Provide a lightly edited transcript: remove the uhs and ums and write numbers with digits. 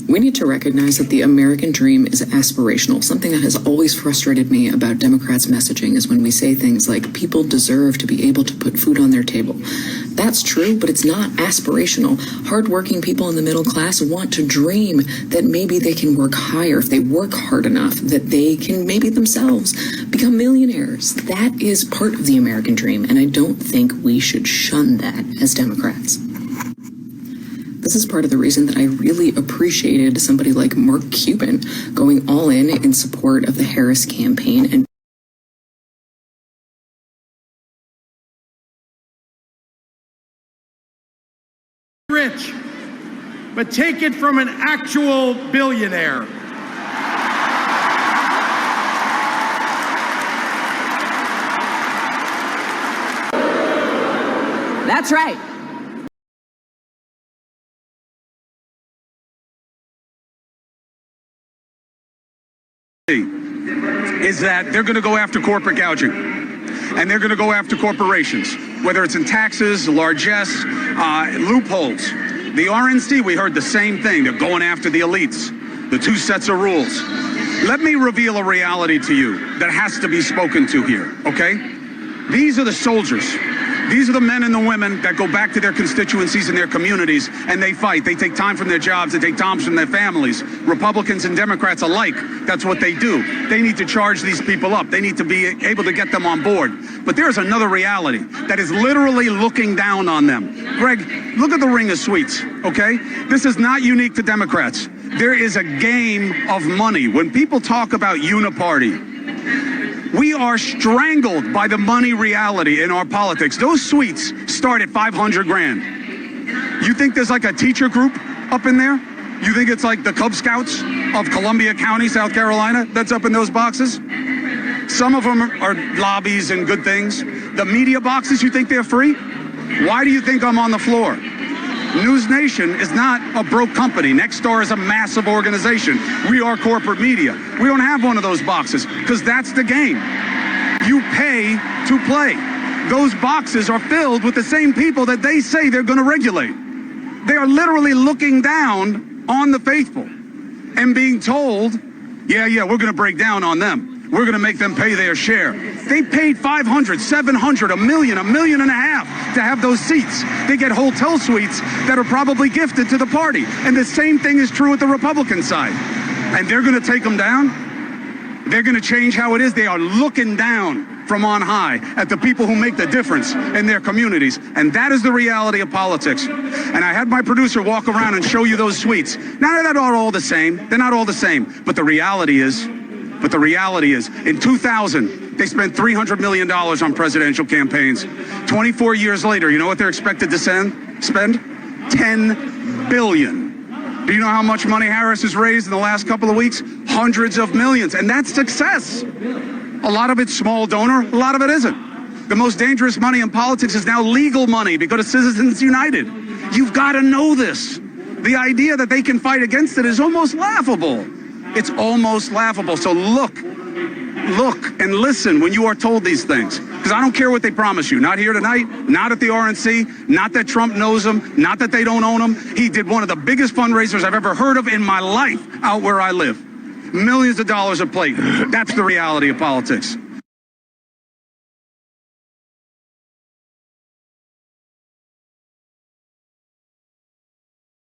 We need to recognize that the American dream is aspirational. Something that has always frustrated me about Democrats' messaging is when we say things like people deserve to be able to put food on their table. That's true, but it's not aspirational. Hardworking people in the middle class want to dream that maybe they can work higher if they work hard enough, that they can maybe themselves become millionaires. That is part of the American dream, and I don't think we should shun that as Democrats. This is part of the reason that I really appreciated somebody like Mark Cuban going all in support of the Harris campaign and rich, but take it from an actual billionaire. That's right. Is that they're going to go after corporate gouging, and they're going to go after corporations, whether it's in taxes, largesse, loopholes. The RNC, we heard the same thing. They're going after the elites, the two sets of rules. Let me reveal a reality to you that has to be spoken to here, okay? These are the soldiers. These are the men and the women that go back to their constituencies and their communities, and they fight. They take time from their jobs. They take time from their families. Republicans and Democrats alike, that's what they do. They need to charge these people up. They need to be able to get them on board. But there's another reality that is literally looking down on them. Greg, look at the ring of sweets, okay? This is not unique to Democrats. There is a game of money. When people talk about uniparty, we are strangled by the money reality in our politics. Those suites start at 500 grand. You think there's like a teacher group up in there? You think it's like the Cub Scouts of Columbia County, South Carolina, that's up in those boxes? Some of them are lobbies and good things. The media boxes, you think they're free? Why do you think I'm on the floor? News Nation is not a broke company. Nexstar is a massive organization. We are corporate media. We don't have one of those boxes because that's the game. You pay to play. Those boxes are filled with the same people that they say they're going to regulate. They are literally looking down on the faithful and being told, yeah, we're going to break down on them. We're going to make them pay their share. They paid $500, $700, $1 million, $1.5 million to have those seats. They get hotel suites that are probably gifted to the party. And the same thing is true with the Republican side. And they're going to take them down. They're going to change how it is. They are looking down from on high at the people who make the difference in their communities. And that is the reality of politics. And I had my producer walk around and show you those suites. Now, they're not all the same. They're not all the same. But the reality is, in 2000, they spent $300 million on presidential campaigns. 24 years later, you know what they're expected to spend? $10 billion. Do you know how much money Harris has raised in the last couple of weeks? Hundreds of millions. And that's success. A lot of it's small donor, a lot of it isn't. The most dangerous money in politics is now legal money because of Citizens United. You've got to know this. The idea that they can fight against it is almost laughable. It's almost laughable. So look and listen when you are told these things. Because I don't care what they promise you. Not here tonight, not at the RNC, not that Trump knows them, not that they don't own them. He did one of the biggest fundraisers I've ever heard of in my life out where I live. Millions of dollars a plate. That's the reality of politics.